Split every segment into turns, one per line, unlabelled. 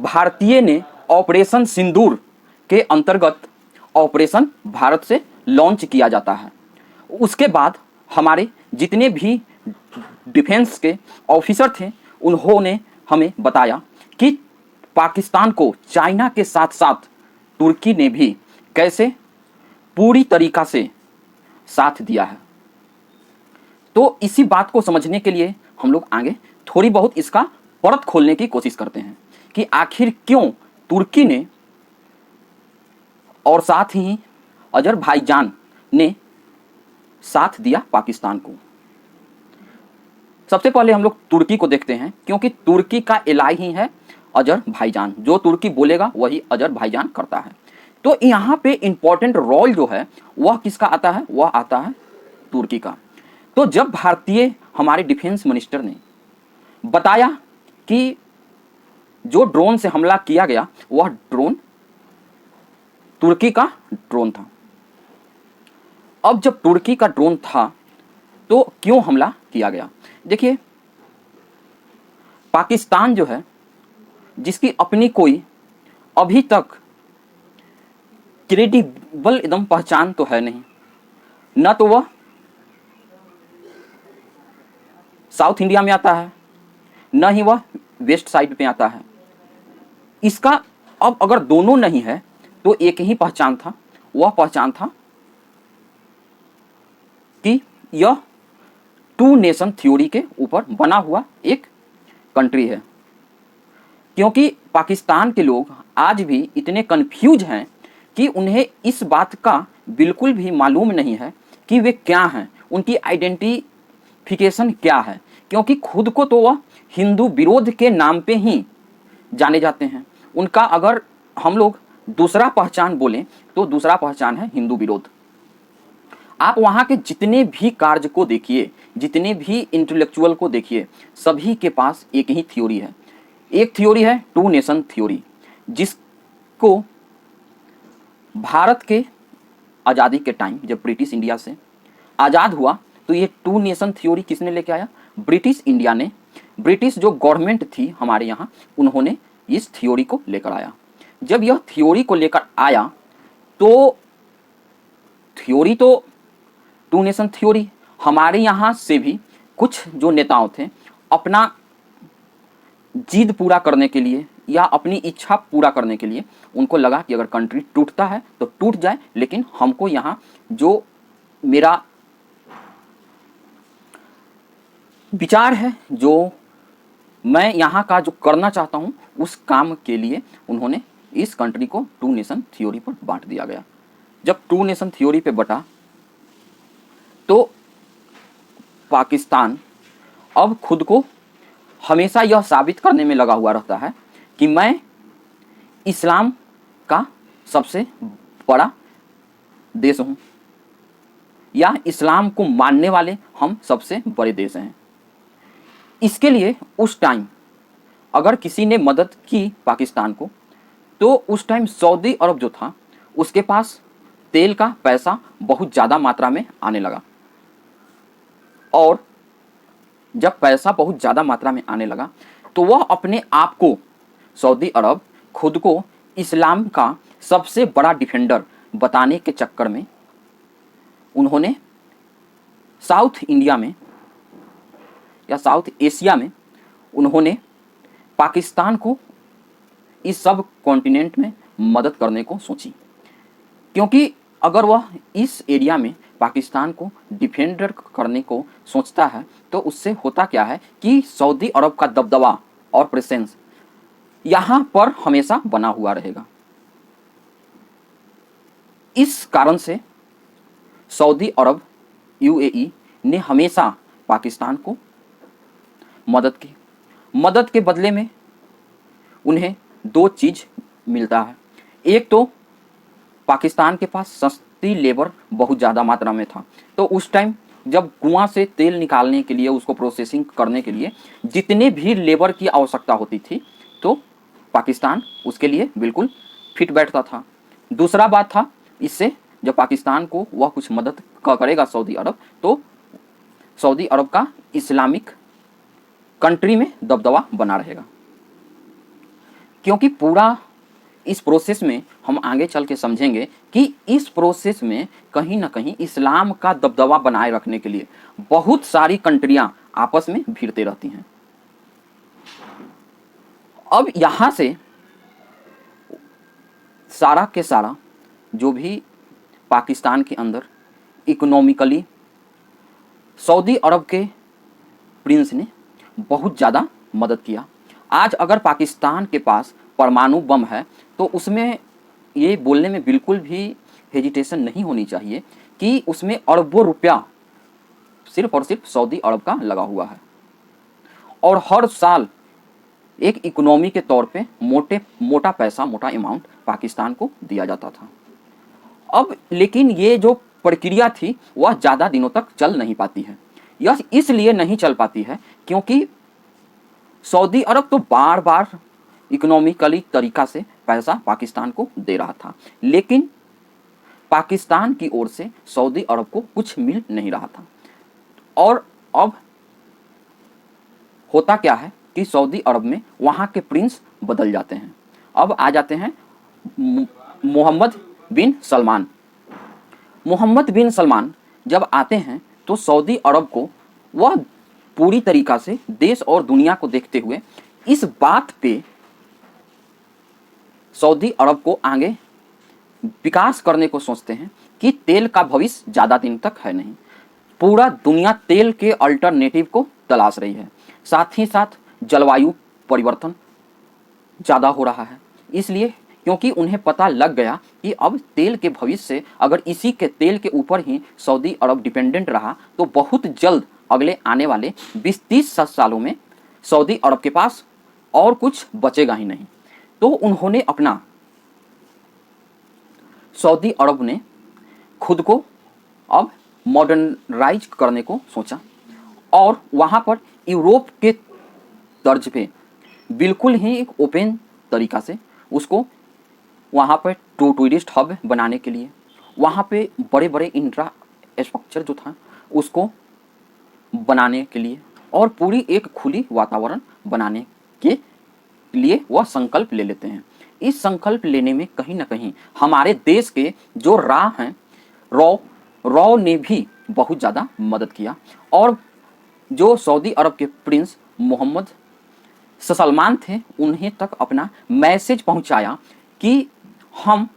भारतीय ने ऑपरेशन सिंदूर के अंतर्गत ऑपरेशन भारत से लॉन्च किया जाता है। उसके बाद हमारे जितने भी डिफेंस के ऑफिसर थे उन्होंने हमें बताया कि पाकिस्तान को चाइना के साथ साथ तुर्की ने भी कैसे पूरी तरीका से साथ दिया है। तो इसी बात को समझने के लिए हम लोग आगे थोड़ी बहुत इसका परत खोलने की कोशिश करते हैं कि आखिर क्यों तुर्की ने और साथ ही अजरबैजान ने साथ दिया पाकिस्तान को। सबसे पहले हम लोग तुर्की को देखते हैं, क्योंकि तुर्की का एलाई ही है अजरबैजान। जो तुर्की बोलेगा वही अजरबैजान करता है। तो यहाँ पे इंपॉर्टेंट रोल जो है वह किसका आता है? वह आता है तुर्की का। तो जब भारतीय हमारे डिफेंस मिनिस्टर ने बताया कि जो ड्रोन से हमला किया गया वह ड्रोन तुर्की का ड्रोन था। अब जब तुर्की का ड्रोन था तो क्यों हमला किया गया? देखिए, पाकिस्तान जो है, जिसकी अपनी कोई अभी तक क्रेडिबल एकदम पहचान तो है नहीं, न तो वह साउथ इंडिया में आता है, न ही वह वेस्ट साइड पे आता है। इसका अब अगर दोनों नहीं है तो एक ही पहचान था, वह पहचान था कि यह टू नेशन थ्योरी के ऊपर बना हुआ एक कंट्री है। क्योंकि पाकिस्तान के लोग आज भी इतने कंफ्यूज हैं कि उन्हें इस बात का बिल्कुल भी मालूम नहीं है कि वे क्या हैं, उनकी आइडेंटिफिकेशन क्या है। क्योंकि खुद को तो वह हिंदू विरोध के नाम पे ही जाने जाते हैं। उनका अगर हम लोग दूसरा पहचान बोलें तो दूसरा पहचान है हिंदू विरोध। आप वहाँ के जितने भी कार्य को देखिए, जितने भी इंटेलेक्चुअल को देखिए, सभी के पास एक ही थ्योरी है। एक थ्योरी है टू नेशन थ्योरी, जिसको भारत के आज़ादी के टाइम जब ब्रिटिश इंडिया से आज़ाद हुआ तो ये टू नेशन थ्योरी किसने लेके आया? ब्रिटिश इंडिया ने। ब्रिटिश जो गवर्नमेंट थी हमारे यहाँ, उन्होंने इस थ्योरी को लेकर आया। जब यह थ्योरी को लेकर आया तो थ्योरी तो टू नेशन थ्योरी, हमारे यहाँ से भी कुछ जो नेताओं थे अपना जिद पूरा करने के लिए या अपनी इच्छा पूरा करने के लिए उनको लगा कि अगर कंट्री टूटता है तो टूट जाए, लेकिन हमको यहाँ जो मेरा विचार है, जो मैं यहाँ का जो करना चाहता हूँ, उस काम के लिए उन्होंने इस कंट्री को टू नेशन थ्योरी पर बांट दिया गया। जब टू नेशन थ्योरी पे बटा तो पाकिस्तान अब खुद को हमेशा यह साबित करने में लगा हुआ रहता है कि मैं इस्लाम का सबसे बड़ा देश हूँ, या इस्लाम को मानने वाले हम सबसे बड़े देश हैं। इसके लिए उस टाइम अगर किसी ने मदद की पाकिस्तान को, तो उस टाइम सऊदी अरब जो था उसके पास तेल का पैसा बहुत ज़्यादा मात्रा में आने लगा। और जब पैसा बहुत ज़्यादा मात्रा में आने लगा तो वह अपने आप को, सऊदी अरब खुद को इस्लाम का सबसे बड़ा डिफेंडर बताने के चक्कर में उन्होंने साउथ इंडिया में या साउथ एशिया में उन्होंने पाकिस्तान को इस सब कॉन्टिनेंट में मदद करने को सोची। क्योंकि अगर वह इस एरिया में पाकिस्तान को डिफेंडर करने को सोचता है तो उससे होता क्या है कि सऊदी अरब का दबदबा और प्रेजेंस यहाँ पर हमेशा बना हुआ रहेगा। इस कारण से सऊदी अरब, यूएई ने हमेशा पाकिस्तान को मदद की। मदद के बदले में उन्हें दो चीज़ मिलता है। एक तो पाकिस्तान के पास सस्ती लेबर बहुत ज़्यादा मात्रा में था, तो उस टाइम जब कुआं से तेल निकालने के लिए, उसको प्रोसेसिंग करने के लिए जितने भी लेबर की आवश्यकता होती थी तो पाकिस्तान उसके लिए बिल्कुल फिट बैठता था। दूसरा बात था, इससे जब पाकिस्तान को वह कुछ मदद करेगा सऊदी अरब, तो सऊदी अरब का इस्लामिक कंट्री में दबदबा बना रहेगा। क्योंकि पूरा इस प्रोसेस में हम आगे चल के समझेंगे कि इस प्रोसेस में कहीं ना कहीं इस्लाम का दबदबा बनाए रखने के लिए बहुत सारी कंट्रियां आपस में भिड़ते रहती हैं। अब यहां से सारा के सारा जो भी पाकिस्तान के अंदर इकोनॉमिकली सऊदी अरब के प्रिंस ने बहुत ज़्यादा मदद किया। आज अगर पाकिस्तान के पास परमाणु बम है तो उसमें ये बोलने में बिल्कुल भी हेजिटेशन नहीं होनी चाहिए कि उसमें अरबों रुपया सिर्फ और सिर्फ सऊदी अरब का लगा हुआ है, और हर साल एक इकोनॉमी के तौर पे मोटा पैसा, मोटा अमाउंट पाकिस्तान को दिया जाता था। अब लेकिन ये जो प्रक्रिया थी वह ज़्यादा दिनों तक चल नहीं पाती है। यह इसलिए नहीं चल पाती है क्योंकि सऊदी अरब तो बार बार इकोनॉमिकली तरीका से पैसा पाकिस्तान को दे रहा था, लेकिन पाकिस्तान की ओर से सऊदी अरब को कुछ मिल नहीं रहा था। और अब होता क्या है कि सऊदी अरब में वहाँ के प्रिंस बदल जाते हैं। अब आ जाते हैं मोहम्मद बिन सलमान। मोहम्मद बिन सलमान जब आते हैं तो सऊदी अरब को वह पूरी तरीका से देश और दुनिया को देखते हुए इस बात पे सऊदी अरब को आगे विकास करने को सोचते हैं कि तेल का भविष्य ज़्यादा दिन तक है नहीं। पूरा दुनिया तेल के अल्टरनेटिव को तलाश रही है। साथ ही साथ जलवायु परिवर्तन ज़्यादा हो रहा है, इसलिए क्योंकि उन्हें पता लग गया कि अब तेल के भविष्य से अगर इसी के तेल के ऊपर ही सऊदी अरब डिपेंडेंट रहा तो बहुत जल्द अगले आने वाले 20-30 सालों में सऊदी अरब के पास और कुछ बचेगा ही नहीं। तो उन्होंने अपना सऊदी अरब ने खुद को अब मॉडर्नाइज करने को सोचा और वहाँ पर यूरोप के तर्ज पे बिल्कुल ही एक ओपन तरीका से उसको वहाँ पर टूरिस्ट हब बनाने के लिए, वहाँ पे बड़े बड़े इंफ्रास्ट्रक्चर जो था उसको बनाने के लिए और पूरी एक खुली वातावरण बनाने के लिए वह संकल्प ले लेते हैं। इस संकल्प लेने में कहीं ना कहीं हमारे देश के जो राह हैं रॉ ने भी बहुत ज़्यादा मदद किया, और जो सऊदी अरब के प्रिंस मोहम्मद सलमान थे उन्हें तक अपना मैसेज पहुंचाया कि हम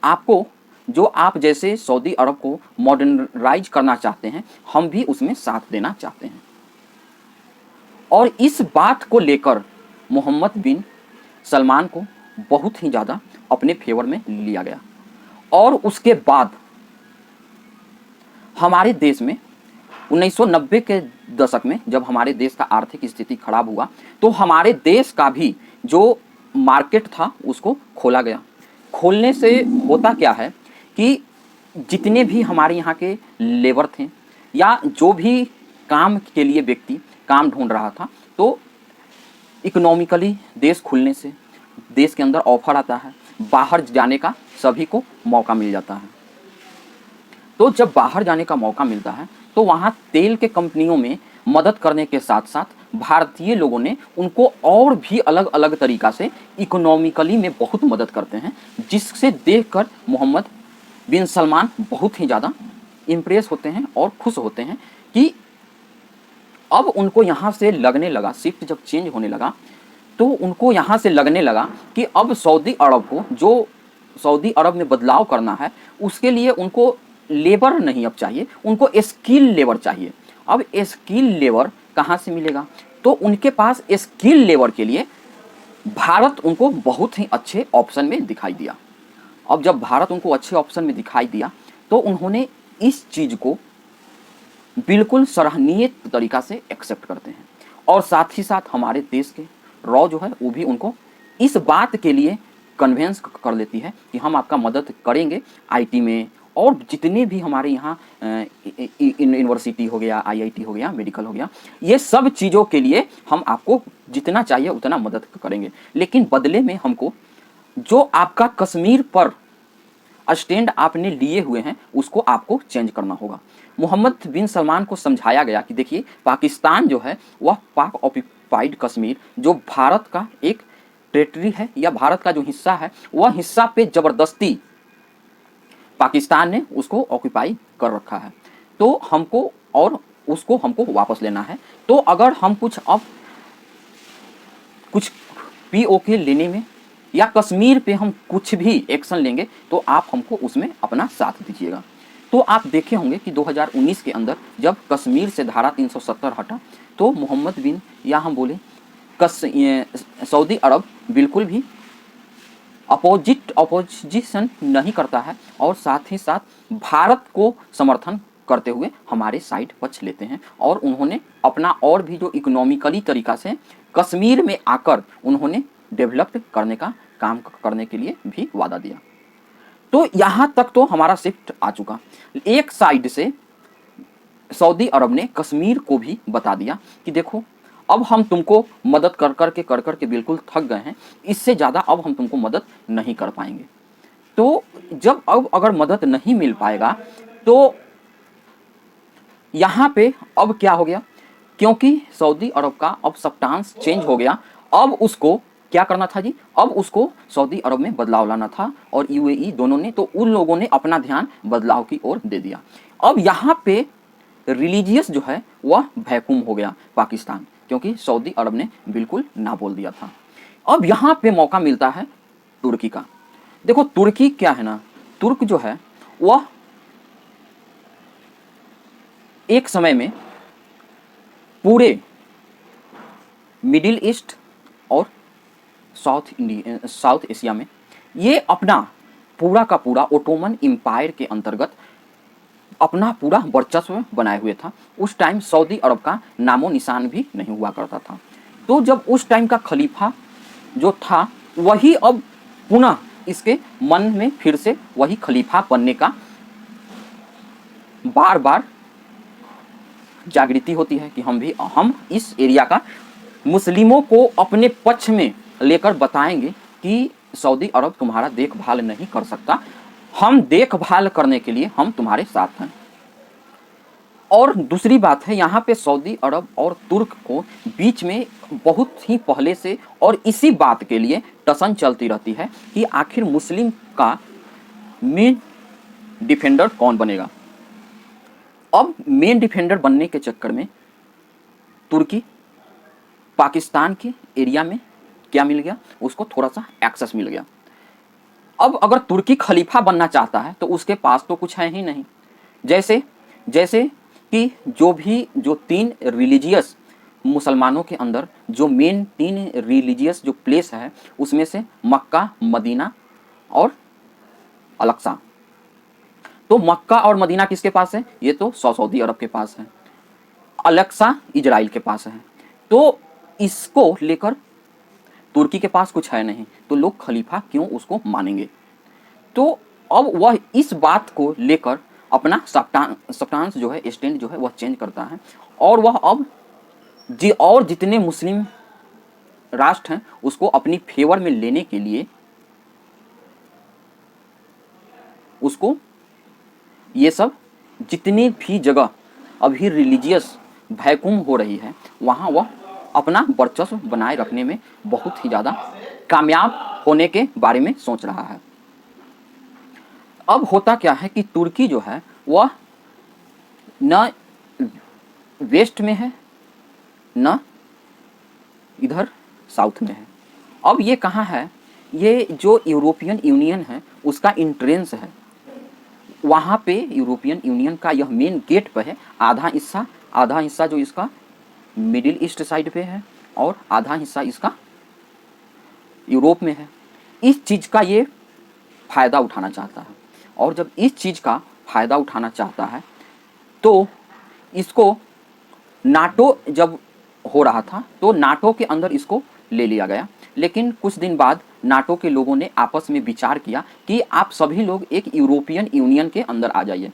आपको, जो आप जैसे सऊदी अरब को मॉडर्नाइज करना चाहते हैं, हम भी उसमें साथ देना चाहते हैं। और इस बात को लेकर मोहम्मद बिन सलमान को बहुत ही ज़्यादा अपने फेवर में लिया गया। और उसके बाद हमारे देश में 1990 के दशक में जब हमारे देश का आर्थिक स्थिति खराब हुआ तो हमारे देश का भी जो मार्केट था उसको खोला गया। खोलने से होता क्या है कि जितने भी हमारे यहाँ के लेबर थे या जो भी काम के लिए व्यक्ति काम ढूंढ रहा था, तो इकोनॉमिकली देश खुलने से देश के अंदर ऑफर आता है, बाहर जाने का सभी को मौका मिल जाता है। तो जब बाहर जाने का मौका मिलता है तो वहाँ तेल के कंपनियों में मदद करने के साथ साथ भारतीय लोगों ने उनको और भी अलग अलग तरीक़ा से इकोनॉमिकली में बहुत मदद करते हैं, जिससे देखकर मोहम्मद बिन सलमान बहुत ही ज़्यादा इम्प्रेस होते हैं और खुश होते हैं कि अब उनको यहाँ से लगने लगा, शिफ्ट जब चेंज होने लगा तो उनको यहाँ से लगने लगा कि अब सऊदी अरब को, जो सऊदी अरब में बदलाव करना है, उसके लिए उनको लेबर नहीं अब चाहिए, उनको स्किल लेबर चाहिए। अब स्किल लेबर कहाँ से मिलेगा? तो उनके पास स्किल लेबर के लिए भारत उनको बहुत ही अच्छे ऑप्शन में दिखाई दिया। अब जब भारत उनको अच्छे ऑप्शन में दिखाई दिया तो उन्होंने इस चीज़ को बिल्कुल सराहनीय तरीक़ा से एक्सेप्ट करते हैं, और साथ ही साथ हमारे देश के रॉ जो है वो भी उनको इस बात के लिए कन्वेंस कर लेती है कि हम आपका मदद करेंगे आईटी में, और जितने भी हमारे यहाँ यूनिवर्सिटी हो गया, आईआईटी हो गया, मेडिकल हो गया, ये सब चीज़ों के लिए हम आपको जितना चाहिए उतना मदद करेंगे, लेकिन बदले में हमको जो आपका कश्मीर पर स्टैंड आपने लिए हुए हैं उसको आपको चेंज करना होगा। मोहम्मद बिन सलमान को समझाया गया कि देखिए पाकिस्तान जो है वह पाक ऑक्यूपाइड कश्मीर जो भारत का एक टेरिटरी है या भारत का जो हिस्सा है, वह हिस्सा पे ज़बरदस्ती पाकिस्तान ने उसको ऑक्यूपाई कर रखा है। तो हमको और उसको हमको वापस लेना है। तो अगर हम कुछ पीओके लेने में या कश्मीर पे हम कुछ भी एक्शन लेंगे तो आप हमको उसमें अपना साथ दीजिएगा। तो आप देखे होंगे कि 2019 के अंदर जब कश्मीर से धारा 370 हटा तो मोहम्मद बिन या हम बोले सऊदी अरब बिल्कुल भी अपोजिशन नहीं करता है और साथ ही साथ भारत को समर्थन करते हुए हमारे साइड पक्ष लेते हैं। और उन्होंने अपना और भी जो इकोनॉमिकली तरीका से कश्मीर में आकर उन्होंने डेवलप करने का काम करने के लिए भी वादा दिया। तो यहाँ तक तो हमारा शिफ्ट आ चुका। एक साइड से सऊदी अरब ने कश्मीर को भी बता दिया कि देखो अब हम तुमको मदद कर कर के बिल्कुल थक गए हैं, इससे ज़्यादा अब हम तुमको मदद नहीं कर पाएंगे। तो जब अब अगर मदद नहीं मिल पाएगा तो यहाँ पे अब क्या हो गया, क्योंकि सऊदी अरब का अब सब्टांस चेंज हो गया। अब उसको क्या करना था जी, अब उसको सऊदी अरब में बदलाव लाना था और यूएई दोनों ने, तो उन लोगों ने अपना ध्यान बदलाव की ओर दे दिया। अब यहाँ पे रिलीजियस जो है वह वैक्यूम हो गया पाकिस्तान, क्योंकि सऊदी अरब ने बिल्कुल ना बोल दिया था। अब यहाँ पे मौका मिलता है तुर्की का। देखो तुर्की क्या है ना, तुर्क जो है वह एक समय में पूरे मिडिल ईस्ट और साउथ एशिया में ये अपना पूरा का पूरा ओटोमन एम्पायर के अंतर्गत अपना पूरा वर्चस्व बनाए हुए था। उस टाइम सऊदी अरब का नामो निशान भी नहीं हुआ करता था। तो जब उस टाइम का खलीफा जो था वही अब पुनः इसके मन में फिर से वही खलीफा बनने का बार बार जागृति होती है कि हम इस एरिया का मुस्लिमों को अपने पक्ष में लेकर बताएंगे कि सऊदी अरब तुम्हारा देखभाल नहीं कर सकता, हम देखभाल करने के लिए हम तुम्हारे साथ हैं। और दूसरी बात है, यहाँ पे सऊदी अरब और तुर्क को बीच में बहुत ही पहले से और इसी बात के लिए टसन चलती रहती है कि आखिर मुस्लिम का मेन डिफेंडर कौन बनेगा। अब मेन डिफेंडर बनने के चक्कर में तुर्की पाकिस्तान के एरिया में क्या मिल गया, उसको थोड़ा सा एक्सेस मिल गया। अब अगर तुर्की खलीफा बनना चाहता है तो उसके पास तो कुछ है ही नहीं। जैसे कि जो तीन रिलीजियस मुसलमानों के अंदर जो मेन तीन रिलीजियस जो प्लेस है उसमें से मक्का, मदीना और अल-अक्सा। तो मक्का और मदीना किसके पास है, ये तो सऊदी अरब के पास है। अल-अक्सा इजराइल के पास है। तो इसको लेकर तुर्की के पास कुछ है नहीं, तो लोग खलीफा क्यों उसको मानेंगे। तो अब वह इस बात को लेकर अपना सब्टांस जो है, स्टैंड जो है वह चेंज करता है और वह अब जितने मुस्लिम राष्ट्र हैं उसको अपनी फेवर में लेने के लिए उसको ये सब जितनी भी जगह अभी रिलीजियस वैक्यूम हो रही है वहाँ वह अपना वर्चस्व बनाए रखने में बहुत ही ज़्यादा कामयाब होने के बारे में सोच रहा है। अब होता क्या है कि तुर्की जो है वह न वेस्ट में है न इधर साउथ में है। अब ये कहाँ है, ये जो यूरोपियन यूनियन है उसका इंट्रेंस है, वहाँ पे यूरोपियन यूनियन का यह मेन गेट पे है। आधा हिस्सा जो इसका मिडिल ईस्ट साइड पे है और आधा हिस्सा इसका यूरोप में है। इस चीज़ का ये फ़ायदा उठाना चाहता है और जब इस चीज़ का फ़ायदा उठाना चाहता है तो इसको नाटो जब हो रहा था तो नाटो के अंदर इसको ले लिया गया। लेकिन कुछ दिन बाद नाटो के लोगों ने आपस में विचार किया कि आप सभी लोग एक यूरोपियन यूनियन के अंदर आ जाइए।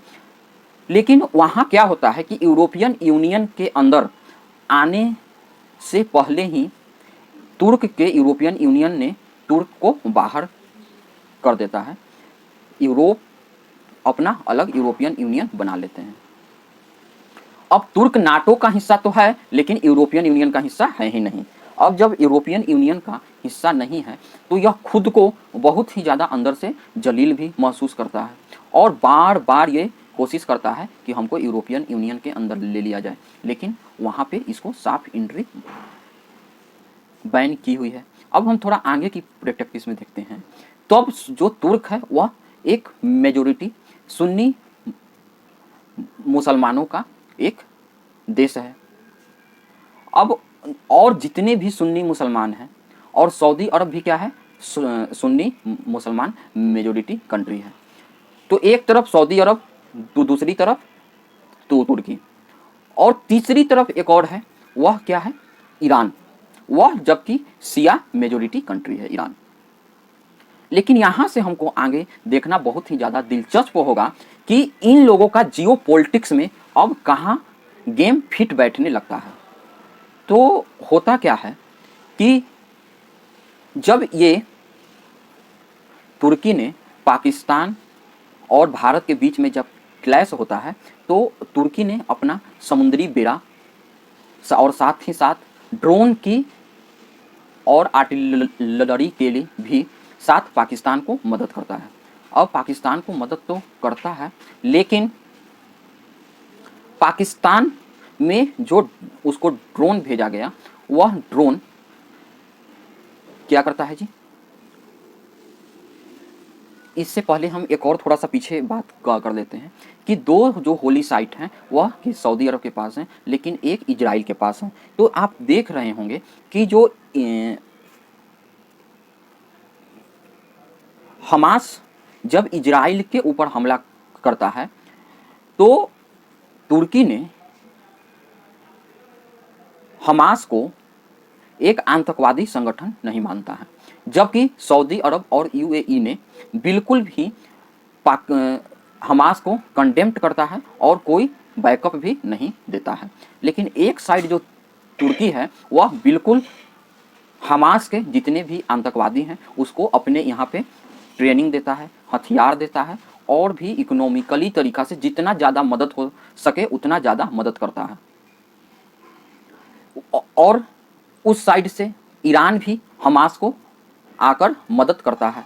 लेकिन वहाँ क्या होता है कि यूरोपियन यूनियन के अंदर आने से पहले ही तुर्क के यूरोपियन यूनियन ने तुर्क को बाहर कर देता है। यूरोप अपना अलग यूरोपियन यूनियन बना लेते हैं। अब तुर्क नाटो का हिस्सा तो है लेकिन यूरोपियन यूनियन का हिस्सा है ही नहीं। अब जब यूरोपियन यूनियन का हिस्सा नहीं है तो यह खुद को बहुत ही ज़्यादा अंदर से जलील भी महसूस करता है और बार बार ये कोशिश करता है कि हमको यूरोपियन यूनियन के अंदर ले लिया जाए, लेकिन वहाँ पे इसको साफ एंट्री बैन की हुई है। अब हम थोड़ा आगे की प्रैक्टिस में देखते हैं। तो अब जो तुर्क है वह एक मेजोरिटी सुन्नी मुसलमानों का एक देश है। अब और जितने भी सुन्नी मुसलमान हैं, और सऊदी अरब भी क्या है, सुन्नी मुसलमान मेजोरिटी कंट्री है। तो एक तरफ सऊदी अरब, तो दूसरी तरफ तो तुर्की, और तीसरी तरफ एक और है, वह क्या है, ईरान, वह जबकि शिया मेजोरिटी कंट्री है ईरान। लेकिन यहाँ से हमको आगे देखना बहुत ही ज़्यादा दिलचस्प होगा कि इन लोगों का जियो पॉलिटिक्स में अब कहाँ गेम फिट बैठने लगता है। तो होता क्या है कि जब ये तुर्की ने पाकिस्तान और भारत के बीच में जब क्लैश होता है तो तुर्की ने अपना समुद्री बेड़ा और साथ ही साथ ड्रोन की और आर्टिलरी के लिए भी साथ पाकिस्तान को मदद करता है। अब पाकिस्तान को मदद तो करता है, लेकिन पाकिस्तान में जो उसको ड्रोन भेजा गया वह ड्रोन क्या करता है जी। इससे पहले हम एक और थोड़ा सा पीछे बात कर लेते हैं कि दो जो होली साइट हैं वह कि सऊदी अरब के पास हैं, लेकिन एक इजराइल के पास है। तो आप देख रहे होंगे कि जो हमास जब इजराइल के ऊपर हमला करता है तो तुर्की ने हमास को एक आतंकवादी संगठन नहीं मानता है, जबकि सऊदी अरब और यूएई ने बिल्कुल भी हमास को कंडेम्प्ट करता है और कोई बैकअप भी नहीं देता है। लेकिन एक साइड जो तुर्की है वह बिल्कुल हमास के जितने भी आतंकवादी हैं उसको अपने यहाँ पे ट्रेनिंग देता है, हथियार देता है और भी इकोनॉमिकली तरीक़ा से जितना ज़्यादा मदद हो सके उतना ज़्यादा मदद करता है। और उस साइड से ईरान भी हमास को आकर मदद करता है।